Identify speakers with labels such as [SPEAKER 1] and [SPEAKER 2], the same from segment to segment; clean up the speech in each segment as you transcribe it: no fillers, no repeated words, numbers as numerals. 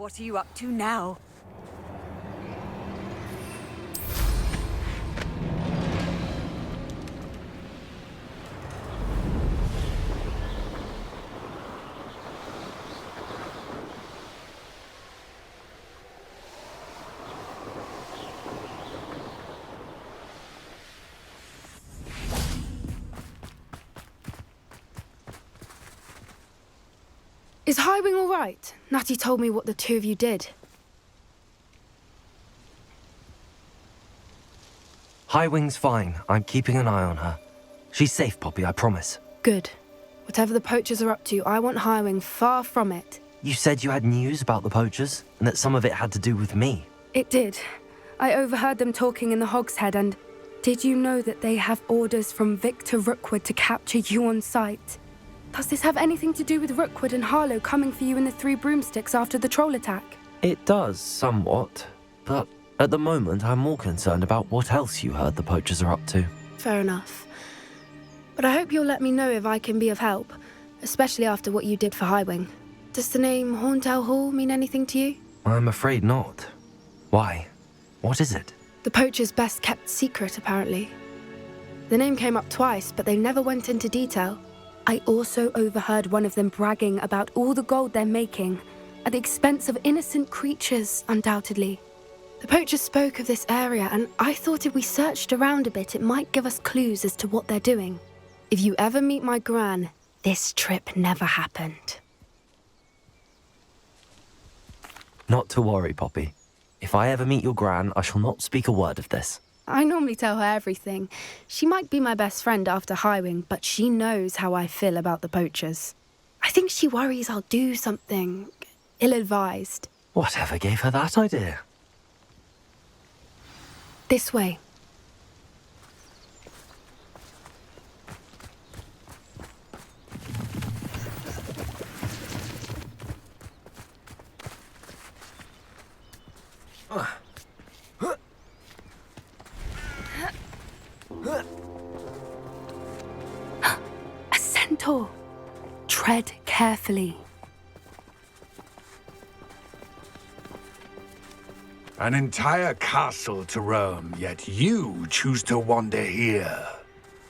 [SPEAKER 1] What are you up to now?
[SPEAKER 2] Is Highwing all right? Natty told me what the two of you did.
[SPEAKER 3] Highwing's fine. I'm keeping an eye on her. She's safe, Poppy, I promise.
[SPEAKER 2] Good. Whatever the poachers are up to, I want Highwing far from it.
[SPEAKER 3] You said you had news about the poachers, and that some of it had to do with me.
[SPEAKER 2] It did. I overheard them talking in the Hogshead, and did you know that they have orders from Victor Rookwood to capture you on sight? Does this have anything to do with Rookwood and Harlow coming for you in the Three Broomsticks after the troll attack?
[SPEAKER 3] It does, somewhat. But at the moment, I'm more concerned about what else you heard the poachers are up to.
[SPEAKER 2] Fair enough. But I hope you'll let me know if I can be of help, especially after what you did for Highwing. Does the name Horntail Hall mean anything to you?
[SPEAKER 3] I'm afraid not. Why? What is it?
[SPEAKER 2] The poachers' best kept secret, apparently. The name came up twice, but they never went into detail. I also overheard one of them bragging about all the gold they're making, at the expense of innocent creatures, undoubtedly. The poachers spoke of this area, and I thought if we searched around a bit, it might give us clues as to what they're doing. If you ever meet my gran, this trip never happened.
[SPEAKER 3] Not to worry, Poppy. If I ever meet your gran, I shall not speak a word of this.
[SPEAKER 2] I normally tell her everything. She might be my best friend after Highwing, but she knows how I feel about the poachers. I think she worries I'll do something ill-advised.
[SPEAKER 3] Whatever gave her that idea?
[SPEAKER 2] This way. A centaur. Tread carefully.
[SPEAKER 4] An entire castle to roam, yet you choose to wander here.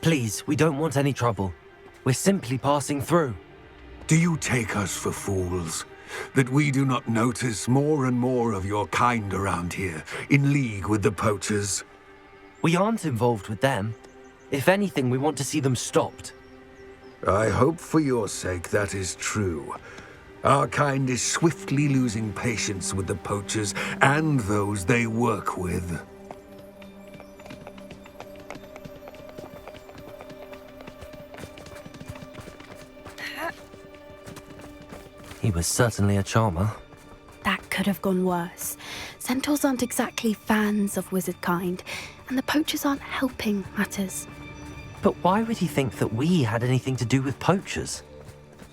[SPEAKER 3] Please, we don't want any trouble. We're simply passing through.
[SPEAKER 4] Do you take us for fools? That we do not notice more and more of your kind around here, in league with the poachers?
[SPEAKER 3] We aren't involved with them. If anything, we want to see them stopped.
[SPEAKER 4] I hope for your sake that is true. Our kind is swiftly losing patience with the poachers and those they work with.
[SPEAKER 3] He was certainly a charmer.
[SPEAKER 2] That could have gone worse. Centaurs aren't exactly fans of wizard kind, and the poachers aren't helping matters.
[SPEAKER 3] But why would he think that we had anything to do with poachers?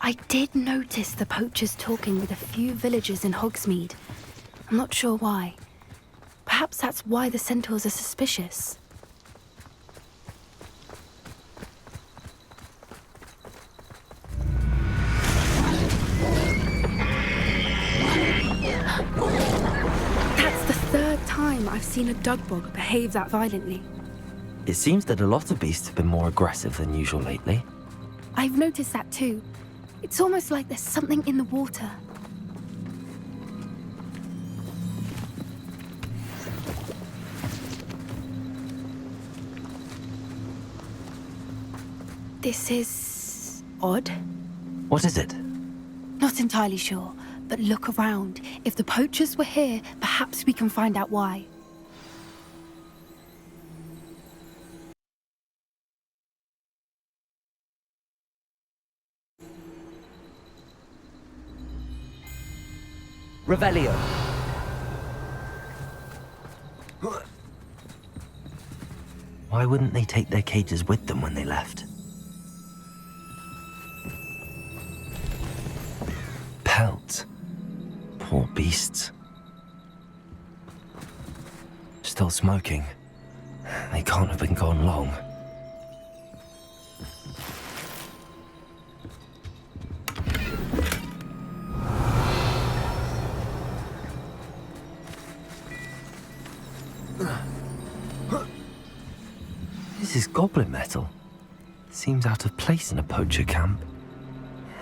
[SPEAKER 2] I did notice the poachers talking with a few villagers in Hogsmeade. I'm not sure why. Perhaps that's why the centaurs are suspicious. That's the third time I've seen a dugbog behave that violently.
[SPEAKER 3] It seems that a lot of beasts have been more aggressive than usual lately.
[SPEAKER 2] I've noticed that too. It's almost like there's something in the water. This is odd.
[SPEAKER 3] What is it?
[SPEAKER 2] Not entirely sure, but look around. If the poachers were here, perhaps we can find out why.
[SPEAKER 3] Revelio. Why wouldn't they take their cages with them when they left? Pelts. Poor beasts. Still smoking. They can't have been gone long. goblin metal. Seems out of place in a poacher camp.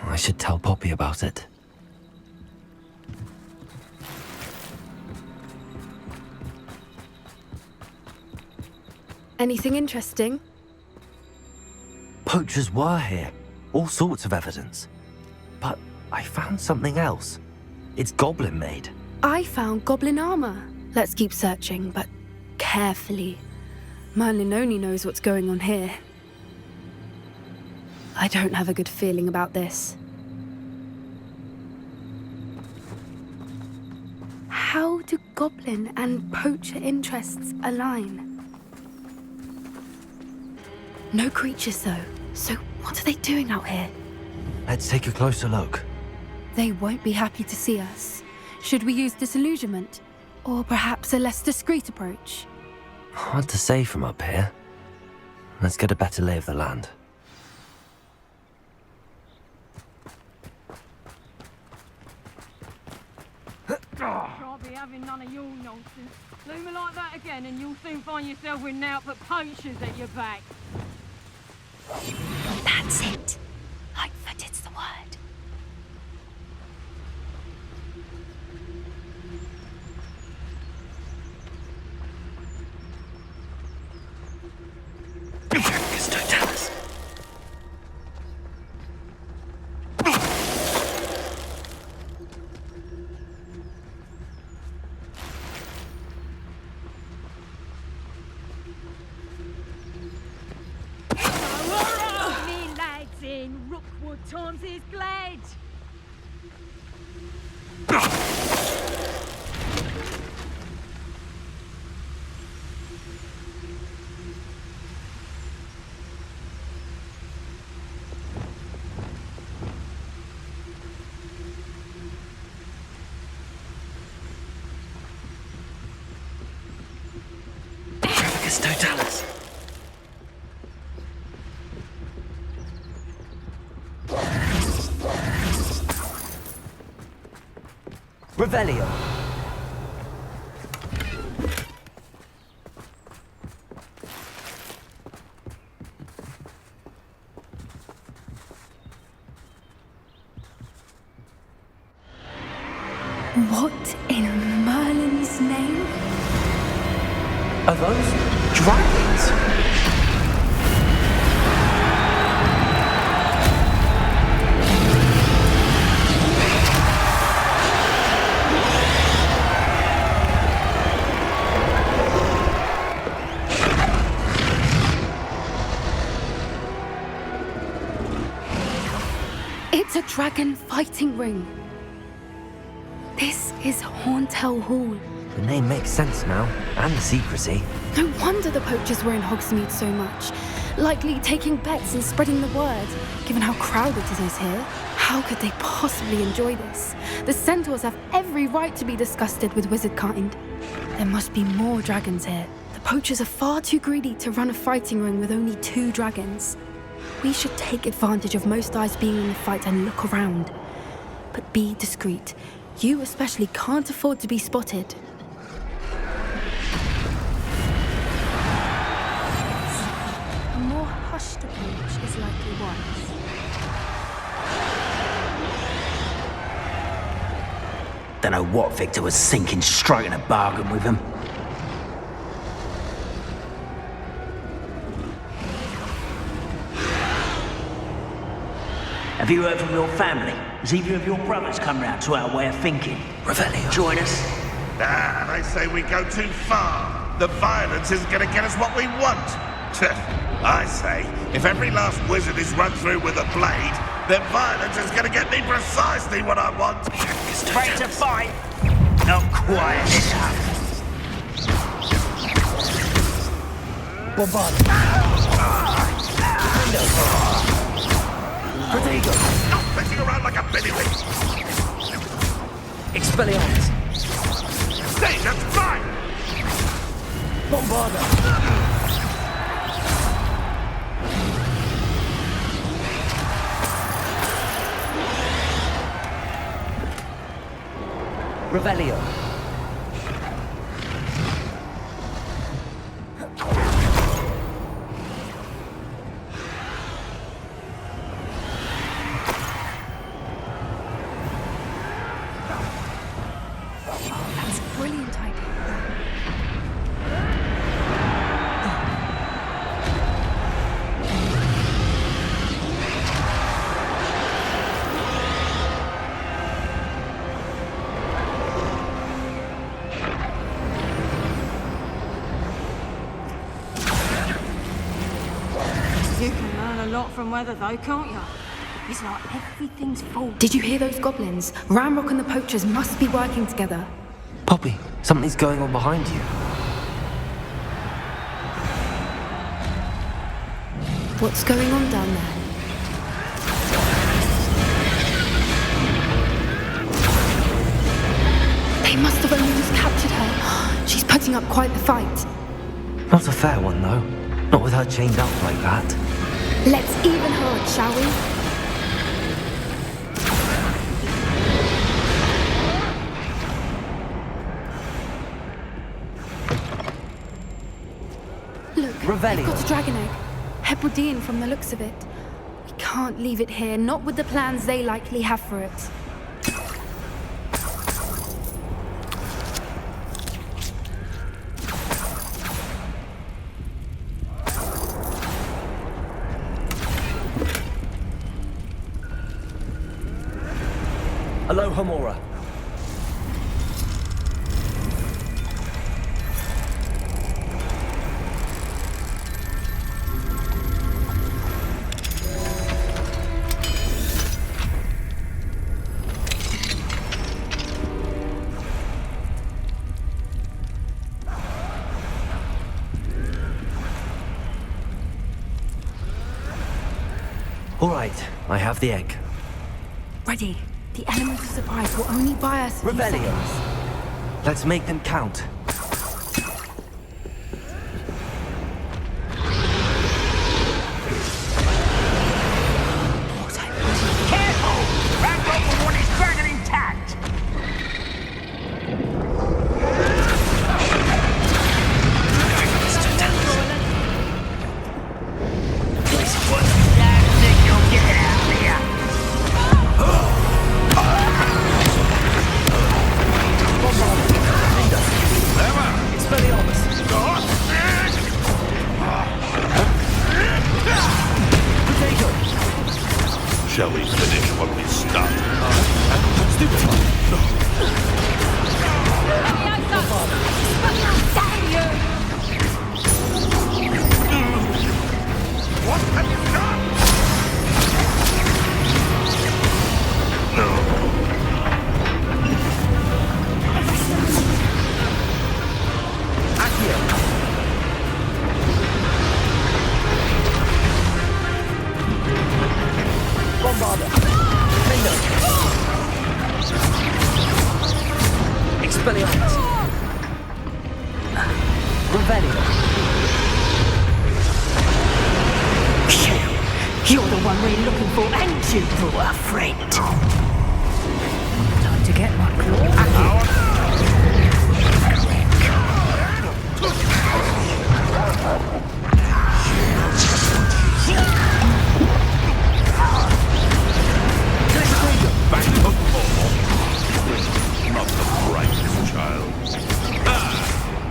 [SPEAKER 3] I should tell Poppy about it.
[SPEAKER 2] Anything interesting?
[SPEAKER 3] Poachers were here. All sorts of evidence. But I found something else. It's goblin made.
[SPEAKER 2] I found goblin armor. Let's keep searching, but carefully. Merlin only knows what's going on here. I don't have a good feeling about this. How do goblin and poacher interests align? No creatures, though. So what are they doing out here?
[SPEAKER 3] Let's take a closer look.
[SPEAKER 2] They won't be happy to see us. Should we use disillusionment? Or perhaps a less discreet approach?
[SPEAKER 3] Hard to say from up here. Let's get a better lay of the land.
[SPEAKER 1] Can't be having none of your nonsense. Leave me like that again and you'll soon find yourself with now but poachers at your back.
[SPEAKER 2] That's it. Lightfooted's the word.
[SPEAKER 1] Me lads in Rookwood times is glad.
[SPEAKER 3] Totalis. Revelio.
[SPEAKER 2] What in Merlin's name?
[SPEAKER 3] Are those dragons?
[SPEAKER 2] It's a dragon fighting ring. This is Horntail Hall.
[SPEAKER 3] The name makes sense now, and the secrecy.
[SPEAKER 2] No wonder the poachers were in Hogsmeade so much. Likely taking bets and spreading the word, given how crowded it is here. How could they possibly enjoy this? The centaurs have every right to be disgusted with wizard kind. There must be more dragons here. The poachers are far too greedy to run a fighting ring with only 2 dragons. We should take advantage of most eyes being in the fight and look around. But be discreet. You especially can't afford to be spotted. A more hushed approach is likely wise.
[SPEAKER 5] Don't know what Victor was thinking, striking a bargain with him. Have you heard from your family? Has either of your brothers come round to our way of thinking?
[SPEAKER 3] Revelio.
[SPEAKER 5] Join us?
[SPEAKER 6] Ah, they say we go too far. The violence isn't going to get us what we want. I say, if every last wizard is run through with a blade, then violence is going to get me precisely what I want.
[SPEAKER 5] Straight to fight? Not quiet enough.
[SPEAKER 3] Bombard. Protego.
[SPEAKER 6] Stop messing around like a billywig.
[SPEAKER 3] Expelliarmus.
[SPEAKER 6] Stay, that's fine.
[SPEAKER 3] Bombarda. Revelio.
[SPEAKER 1] from weather, though, can't you? It's like everything's full.
[SPEAKER 2] Did you hear those goblins? Ramrock and the poachers must be working together.
[SPEAKER 3] Poppy, something's going on behind you.
[SPEAKER 2] What's going on down there? They must have only just captured her. She's putting up quite the fight.
[SPEAKER 3] Not a fair one, though. Not with her chained up like that.
[SPEAKER 2] Let's even her odds, shall we? Look,
[SPEAKER 3] Revelio.
[SPEAKER 2] they've got a dragon egg. Hebridean from the looks of it. We can't leave it here, not with the plans they likely have for it.
[SPEAKER 3] Aloha, Mora. All right, I have the egg.
[SPEAKER 2] Ready. The element of surprise will only buy us a few
[SPEAKER 3] Revelio.
[SPEAKER 2] seconds.
[SPEAKER 3] Let's make them count.
[SPEAKER 5] Careful! Ramrock will want his dragon intact! This one's that thing you'll get out of here!
[SPEAKER 6] Shall we finish what we started? What have you done?
[SPEAKER 3] Expelliarmus. Revelio.
[SPEAKER 5] You're the one we're looking for, and you brought a friend. Time to get my claw at
[SPEAKER 6] Back to normal. Not the brightest child.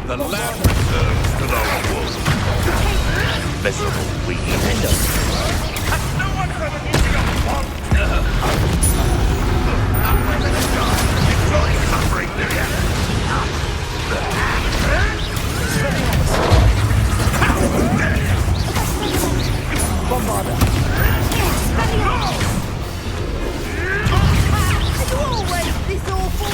[SPEAKER 6] The land returns to the wolf. Miserable weed. Has no one heard of eating a pond? Enjoy covering the
[SPEAKER 3] Bombarda.
[SPEAKER 1] Always this awful.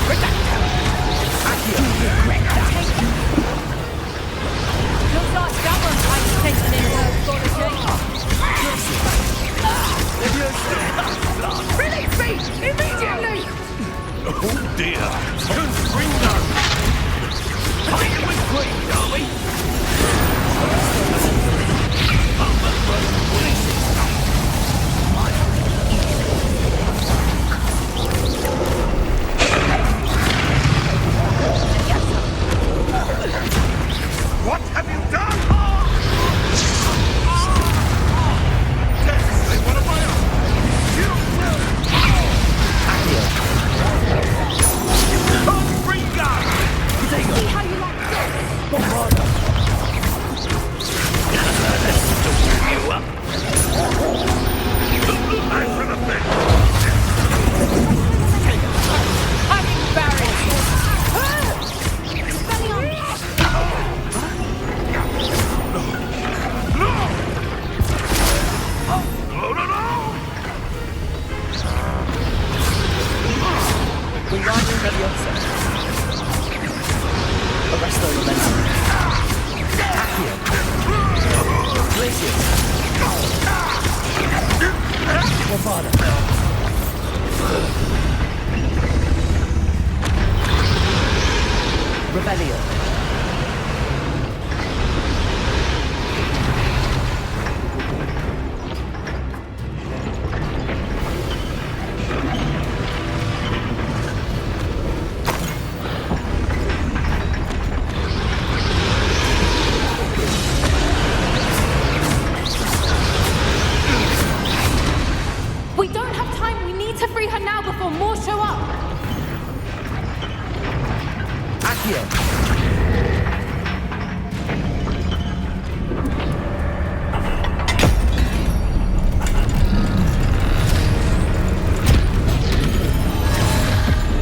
[SPEAKER 1] Looks like someone paid attention in her Release me! Immediately!
[SPEAKER 6] Oh dear. Constringer. Fight with greed, are we? What have you done? Technically, what am I on? You will.
[SPEAKER 3] Leviosa. Arresto Momentum. Accio. Glacius. Wavada. Rebellion.
[SPEAKER 2] We don't have time. We need to free her now before more show up.
[SPEAKER 3] Accio.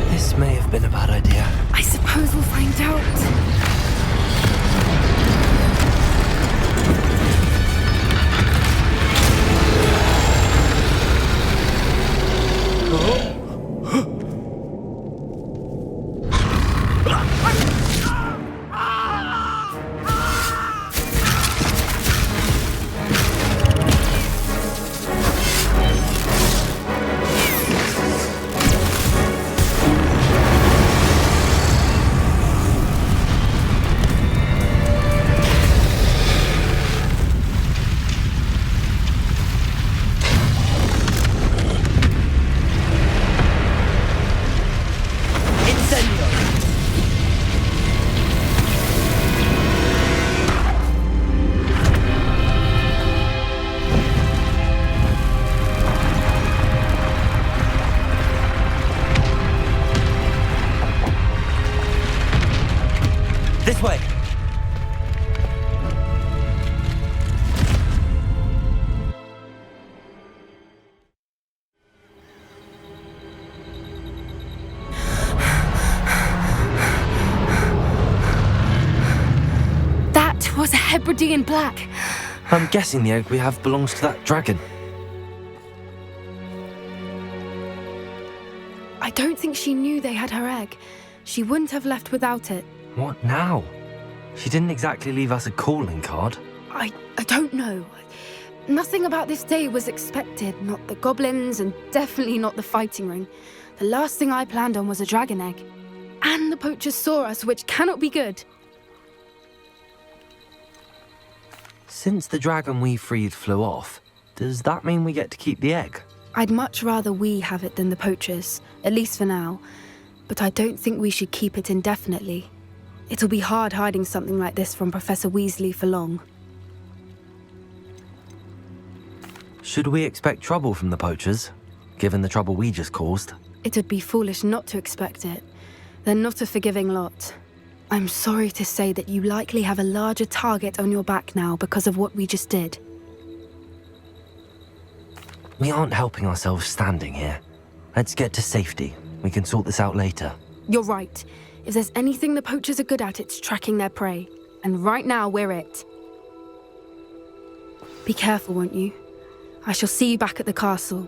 [SPEAKER 3] This may have been a bad idea.
[SPEAKER 2] I suppose we'll find out. This way. That was a Hebridean black.
[SPEAKER 3] I'm guessing the egg we have belongs to that dragon.
[SPEAKER 2] I don't think she knew they had her egg. She wouldn't have left without it.
[SPEAKER 3] What now? She didn't exactly leave us a calling card.
[SPEAKER 2] I don't know. Nothing about this day was expected. Not the goblins, and definitely not the fighting ring. The last thing I planned on was a dragon egg. And the poachers saw us, which cannot be good.
[SPEAKER 3] Since the dragon we freed flew off, does that mean we get to keep the egg?
[SPEAKER 2] I'd much rather we have it than the poachers, at least for now. But I don't think we should keep it indefinitely. It'll be hard hiding something like this from Professor Weasley for long.
[SPEAKER 3] Should we expect trouble from the poachers, given the trouble we just caused?
[SPEAKER 2] It'd be foolish not to expect it. They're not a forgiving lot. I'm sorry to say that you likely have a larger target on your back now because of what we just did.
[SPEAKER 3] We aren't helping ourselves standing here. Let's get to safety. We can sort this out later.
[SPEAKER 2] You're right. If there's anything the poachers are good at, it's tracking their prey. And right now, we're it. Be careful, won't you? I shall see you back at the castle.